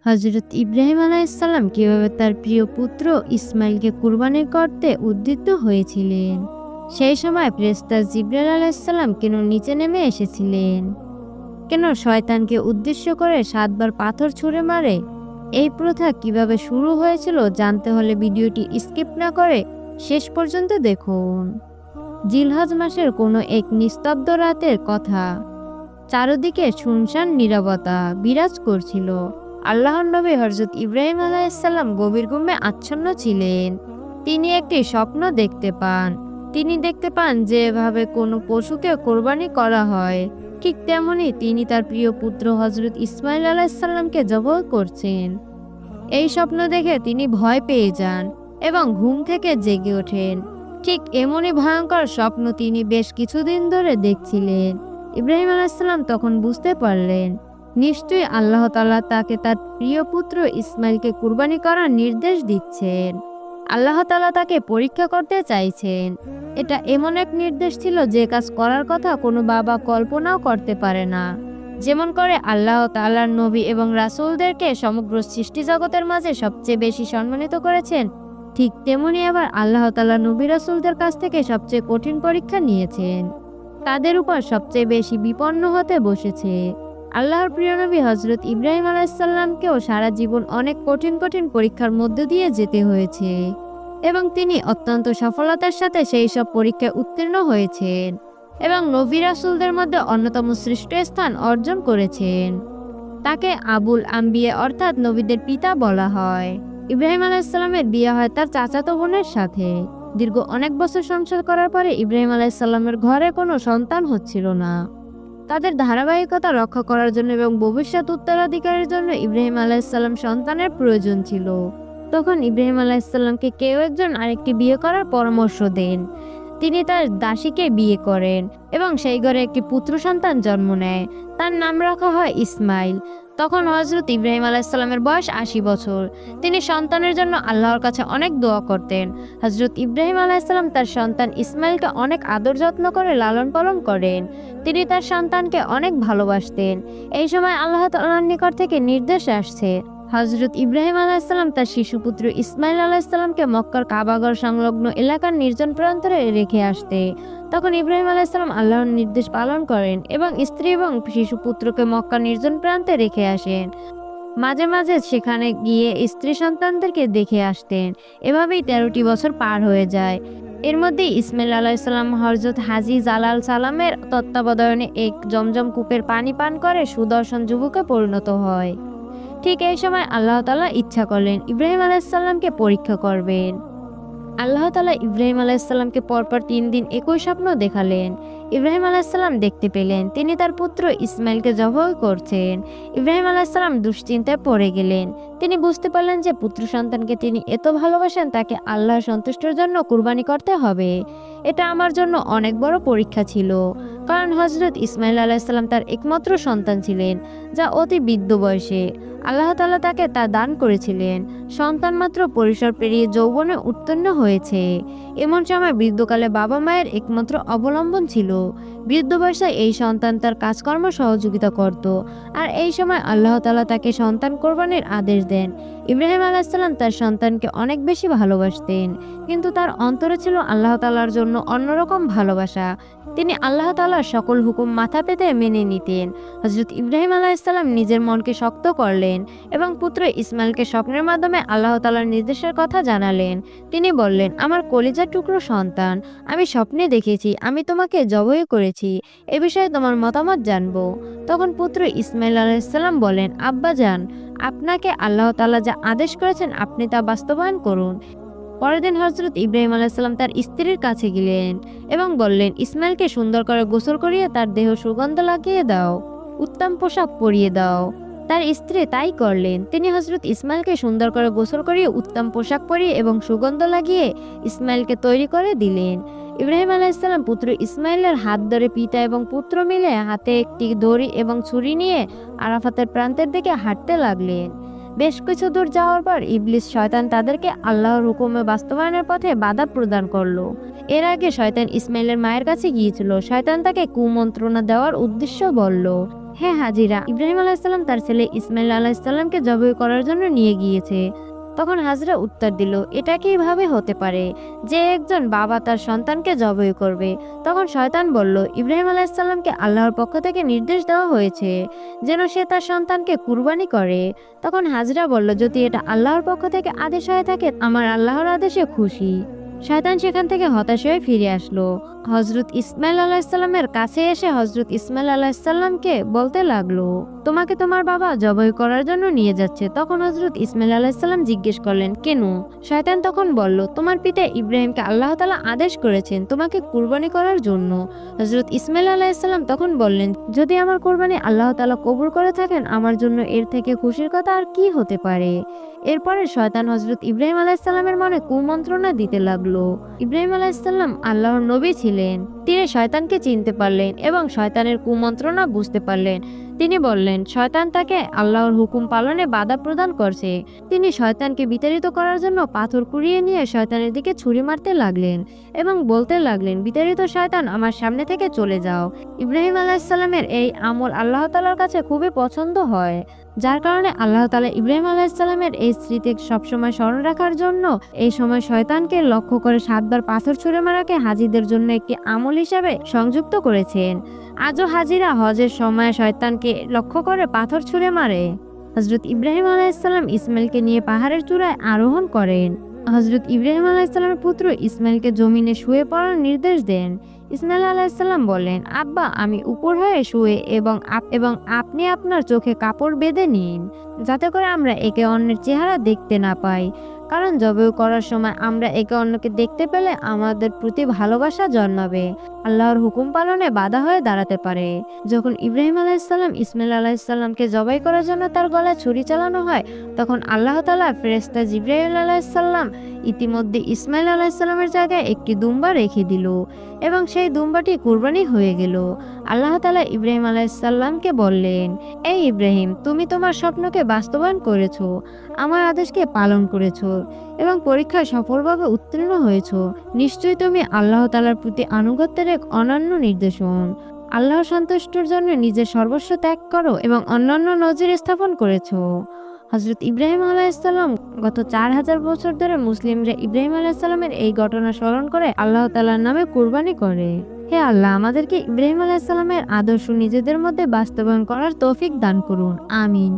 হযরত ইব্রাহিম আলাইহিসসালাম কিভাবে তার প্রিয় পুত্র ইসমাইলকে কুরবানি করতে উদ্যত হয়েছিলেন। সেই সময় ফেরেশতা জিবরাইল আলাইহিসসালাম কেন নিচে নেমে এসেছিলেন, কেন শয়তানকে উদ্দেশ্য করে 7 বার পাথর ছুঁড়ে মারে, এই প্রথা কিভাবে শুরু হয়েছিল জানতে হলে ভিডিওটি স্কিপ না করে শেষ পর্যন্ত দেখুন। জিলহজ মাসের কোনো এক নিস্তব্ধ রাতের কথা। চারদিকে শুনশান নীরবতা বিরাজ করছিল। আল্লাহর নবী হযরত ইব্রাহিম আলাইহিসসালাম গভীর ঘুমে আচ্ছন্ন ছিলেন। তিনি একটি স্বপ্ন দেখতে পান। তিনি দেখতে পান যেভাবে কোনো পশুকে কোরবানি করা হয়, ঠিক তেমনি তিনি তার প্রিয় পুত্র হযরত ইসমাইল আলাইহিসসালামকে জবাহ করছেন। এই স্বপ্ন দেখে তিনি ভয় পেয়ে যান এবং ঘুম থেকে জেগে ওঠেন। ঠিক এমনই ভয়ঙ্কর স্বপ্ন তিনি বেশ কিছুদিন ধরে দেখছিলেন। ইব্রাহিম আলাইহিসসালাম তখন বুঝতে পারলেন, নিশ্চয়ই আল্লাহ তাআলা তাকে তার প্রিয় পুত্র ইসমাইলকে কুরবানি করার নির্দেশ দিচ্ছেন। আল্লাহ তাআলা তাকে পরীক্ষা করতে চাইছেন। এটা এমন এক নির্দেশ ছিল যে কাজ করার কথা কোনো বাবা কল্পনাও করতে পারে না। যেমন করে আল্লাহ তাআলার নবী এবং রাসূলদেরকে সমগ্র সৃষ্টি জগতের মাঝে সবচেয়ে বেশি সম্মানিত করেছেন, ঠিক তেমনি আবার আল্লাহ তাআলা নবী রাসূলদের কাছ থেকে সবচেয়ে কঠিন পরীক্ষা নিয়েছেন। তাদের উপর সবচেয়ে বেশি বিপন্ন হতে বসেছে। আল্লাহর প্রিয় নবী হযরত ইব্রাহিম আলাইহিসসালামকেও সারা জীবন অনেক কঠিন কঠিন পরীক্ষার মধ্য দিয়ে যেতে হয়েছে এবং তিনি অত্যন্ত সফলতার সাথে সেই সব পরীক্ষায় উত্তীর্ণ হয়েছেন এবং নবী রাসূলদের মধ্যে অন্যতম শ্রেষ্ঠ স্থান অর্জন করেছেন। তাকে আবুল আম্বিয়া অর্থাৎ নবীদের পিতা বলা হয়। ইব্রাহিম আলাইহিসসালামের বিয়ে হয় তার চাচাতো বোনের সাথে। দীর্ঘ অনেক বছর সংসার করার পরে ইব্রাহিম আলাইহিসসালামের ঘরে কোনো সন্তান হচ্ছিল না। তাদের ধারাবাহিকতা রক্ষা করার জন্য এবং ভবিষ্যৎ উত্তরাধিকারের জন্য ইব্রাহিম আলাইহিসসালাম সন্তানের প্রয়োজন ছিল। তখন ইব্রাহিম আলাইহিসসালামকে কেউ একজন আরেকটি বিয়ে করার পরামর্শ দেন। তিনি তার দাসীকে বিয়ে করেন এবং সেই ঘরে একটি পুত্র সন্তান জন্ম নেয়। তার নাম রাখা হয় ইসমাইল। তখন হযরত ইব্রাহিম আলাইহিসসালামের বয়স ৮০ বছর। তিনি সন্তানের জন্য আল্লাহর কাছে অনেক দোয়া করতেন। হযরত ইব্রাহিম আলাইহিসসালাম তার সন্তান ইসমাইলকে অনেক আদর যত্ন করে লালন পালন করেন। তিনি তার সন্তানকে অনেক ভালোবাসতেন। এই সময় আল্লাহ তাআলার নিকট থেকে নির্দেশ আসছে, হযরত ইব্রাহিম আলাইহিসসালাম তার শিশুপুত্র ইসমাইল আলাইহিসসালামকে মক্কার কাবাগর সংলগ্ন এলাকার নির্জন প্রান্তরে রেখে আসতে। তখন ইব্রাহিম আলাইহিসসালাম আল্লাহর নির্দেশ পালন করেন এবং স্ত্রী এবং শিশুপুত্রকে মক্কার নির্জন প্রান্তে রেখে আসেন। মাঝে মাঝে সেখানে গিয়ে স্ত্রী সন্তানদেরকে দেখে আসতেন। এভাবেই 13টি বছর পার হয়ে যায়। এর মধ্যে ইসমাইল আলাইহিসসালাম হযরত হাজী জালাল সালামের তত্ত্বাবধানে এক জমজম কূপের পানি পান করে সুদর্শন যুবকে পরিণত হয়। ঠিক এই সময় আল্লাহ তাআলা ইচ্ছা করলেন ইব্রাহিম আলাইহিসসালামকে পরীক্ষা করবেন। আল্লাহ তাআলা ইব্রাহিম আলাইহিসসালামকে পরপর 3 দিন একই স্বপ্ন দেখালেন। ইব্রাহিম আলাইহিসসালাম দেখতে পেলেন তিনি তার পুত্র ইসমাইলকে জবাহ করছেন। ইব্রাহিম আলাইহিসসালাম দুশ্চিন্তায় পড়ে গেলেন। তিনি বুঝতে পারলেন যে পুত্র সন্তানকে তিনি এত ভালোবাসেন, তাকে আল্লাহর সন্তুষ্টির জন্য কুরবানি করতে হবে। এটা আমার জন্য অনেক বড় পরীক্ষা ছিল, কারণ হযরত ইসমাইল আলাইহিসসালাম তার একমাত্র সন্তান ছিলেন, যা অতি বৃদ্ধ বয়সে আল্লাহ তাআলা তাকে তা দান করেছিলেন। সন্তান মাত্র পরিসর পেরিয়ে যৌবনে উত্তীর্ণ হয়েছে। এমন সময় বৃদ্ধকালে বাবা মায়ের একমাত্র অবলম্বন ছিল। বৃদ্ধ বয়সে এই সন্তান তার কাজকর্ম সহযোগিতা করত, আর এই সময় আল্লাহ তাআলা তাকে সন্তান কোরবানির আদেশ দেন। ইব্রাহিম আলাইহিসসালাম তার সন্তানকে অনেক বেশি ভালোবাসতেন, কিন্তু তার অন্তরে ছিল আল্লাহ তাআলার জন্য অন্যরকম ভালোবাসা। তিনি আল্লাহ তাআলার সকল হুকুম মাথা পেতে মেনে নিতেন। হযরত ইব্রাহিম আলাইহিসসালাম নিজের মনকে শক্ত করলেন এবং পুত্র ইসমাইলকে স্বপ্নের মাধ্যমে আল্লাহ তাআলার নির্দেশের কথা জানালেন। তিনি বললেন, আমার কলিজার টুকরো সন্তান, আমি স্বপ্নে দেখেছি আমি তোমাকে জবাহ করেছি। এ বিষয়ে তোমার মতামত জানবো। তখন পুত্র ইসমাইল আলাইহিসসালাম বলেন, আব্বাজান, আপনাকে আল্লাহ তাআলা যা আদেশ করেছেন আপনি তা বাস্তবায়ন করুন। পরের দিন হযরত ইব্রাহিম আলাইহিসসালাম তার স্ত্রীর কাছে গেলেন এবং বললেন, ইসমাইলকে সুন্দর করে গোসল করিয়ে তার দেহ সুগন্ধ লাগিয়ে দাও, উত্তম পোশাক পরিয়ে দাও। তার স্ত্রী তাই করলেন। তিনি হযরত ইসমাইলকে সুন্দর করে গোসল করিয়ে উত্তম পোশাক পরিয়ে এবং সুগন্ধ লাগিয়ে ইসমাইলকে তৈরি করে দিলেন। ইব্রাহিম আলাইহিসসালাম পুত্র ইসমাইলের হাত ধরে পিতা এবং পুত্র মিলে হাতে একটি দড়ি এবং ছুরি নিয়ে আরাফাতের প্রান্তের দিকে হাঁটতে লাগলেন। বেশ কিছু দূর যাওয়ার পর ইবলিস শয়তান তাদেরকে আল্লাহর হুকুমে বাস্তবায়নের পথে বাধা প্রদান করলো। এর আগে শয়তান ইসমাইলের মায়ের কাছে গিয়েছিল। শয়তান তাকে কুমন্ত্রণা দেওয়ার উদ্দেশ্য বলল, হে হাজিরা, ইব্রাহিম আলাইহিসসালাম তার ছেলে ইসমাইল আলাইহিসসালামকে জবাই করার জন্য নিয়ে গিয়েছে। তখন হাজরা উত্তর দিল, এটা কিভাবে হতে পারে যে একজন বাবা তার সন্তানকে জবাই করবে? তখন শয়তান বলল, ইব্রাহিম আলাইহিসসালামকে আল্লাহর পক্ষ থেকে নির্দেশ দেওয়া হয়েছে যেন সে তার সন্তানকে কুরবানি করে। তখন হাজরা বলল, যদি এটা আল্লাহর পক্ষ থেকে আদেশ হয়ে থাকে, আমার আল্লাহর আদেশে খুশি। শয়তান সেখান থেকে হতাশ হয়ে ফিরে আসলো। হজরত ইসমাইল আলাইহিসসালামের কাছে এসে হজরত ইসমাইল আলাইহিসসালামকে বলতে লাগলো, তোমাকে তোমার বাবা জবাই করার জন্য নিয়ে যাচ্ছে। তখন হজরত ইসমাইল আলাইহিসসালাম জিজ্ঞেস করলেন, কেন? শয়তান তখন বলল, তোমার পিতা ইব্রাহিমকে আল্লাহ তাআলা আদেশ করেছেন তোমাকে কুরবানি করার জন্য। হজরত ইসমাইল আলাইহিসসালাম তখন বললেন, যদি আমার কুরবানি আল্লাহ তাআলা কবুল করে থাকেন, আমার জন্য এর থেকে খুশির কথা আর কি হতে পারে? এরপরে শয়তান হজরত ইব্রাহিম আলাইহিসসালামের মনে কুমন্ত্রণা দিতে লাগলো। ইব্রাহিম আলাইহিসসালাম আল্লাহর নবী ছিলেন। তিনি শয়তানকে চিনতে পারলেন এবং শয়তানের কুমন্ত্রণা বুঝতে পারলেন। তিনি বললেন, শয়তান তাকে আল্লাহর হুকুম পালনে বাধা প্রদান করছে। তিনি শয়তানকে বিতাড়িত করার জন্য পাথর কুড়িয়ে নিয়ে শয়তানের দিকে ছুরি মারতে লাগলেন এবং বলতে লাগলেন, বিতাড়িত শয়তান, আমার সামনে থেকে চলে যাও। ইব্রাহিম আলাইহিসসালামের এই আমল আল্লাহ তাআলার কাছে খুবই পছন্দ হয়, যার কারণে আল্লাহ তাআলা ইব্রাহিম আলাইহিসসালামের এই স্মৃতি সবসময় স্মরণ রাখার জন্য এই সময় শয়তানকে লক্ষ্য করে 7 বার পাথর ছুঁড়ে মারাকে হাজিদের জন্য একটি আমল হিসাবে সংযুক্ত করেছেন। আজও হাজিরা হজের সময় শয়তানকে লক্ষ্য করে পাথর ছুঁড়ে মারে। হজরত ইব্রাহিম আলাইহিসসালাম ইসমাইলকে নিয়ে পাহাড়ের চূড়ায় আরোহণ করেন। হজরত ইব্রাহিম আলাইহিসসালামের পুত্র ইসমাইলকে জমিনে শুয়ে পড়ার নির্দেশ দেন। ইসমাইল আলাইহিসসালাম বললেন, আব্বা, আমি উপর হয়ে শুয়ে এবং আপনি আপনার চোখে কাপড় বেঁধে নিন, যাতে করে আমরা একে অন্যের চেহারা দেখতে না পাই। কারণ জবাই করার সময় আমরা একে অন্যকে দেখতে পেলে আমাদের প্রতি ভালোবাসা জন্মাবে, আল্লাহর হুকুম পালনে বাধা হয়ে দাঁড়াতে পারে। যখন ইব্রাহিম আলাইহিসসালাম ইসমাইল আলাইহিসসালামকে জবাই করার জন্য তার গলায় ছুরি চালানো হয়, তখন আল্লাহ তাআলা ফেরেশতা জিবরাইল আলাইহিসসালাম ইতিমধ্যে ইসমাইল আলাইহিসসালামের জায়গায় একটি দুম্বা রেখে দিল এবং সেই দুম্বাটি কুরবানি হয়ে গেল। আল্লাহ তাআলা ইব্রাহিম আলাইহিসসালামকে বললেন, এই ইব্রাহিম, তুমি তোমার স্বপ্নকে বাস্তবায়ন করেছো, আমার আদেশকে পালন করেছো এবং পরীক্ষায় সফলভাবে উত্তীর্ণ হয়েছো। নিশ্চয়ই তুমি আল্লাহ তাআলার প্রতি আনুগত্যের এক অনন্য নিদর্শন। আল্লাহর সন্তুষ্টির জন্য নিজের সর্বস্ব ত্যাগ করো এবং অন্যান্য নজির স্থাপন করেছো। হজরত ইব্রাহিম আলাইহিসসালাম গত 4000 বছর ধরে মুসলিমরা ইব্রাহিম আলাইহিসসালামের এই ঘটনা স্মরণ করে আল্লাহ তাআলার নামে কুরবানি করে। হে আল্লাহ, আমাদেরকে ইব্রাহিম আলাইহিসসালামের আদর্শ নিজেদের মধ্যে বাস্তবায়ন করার তৌফিক দান করুন। আমিন।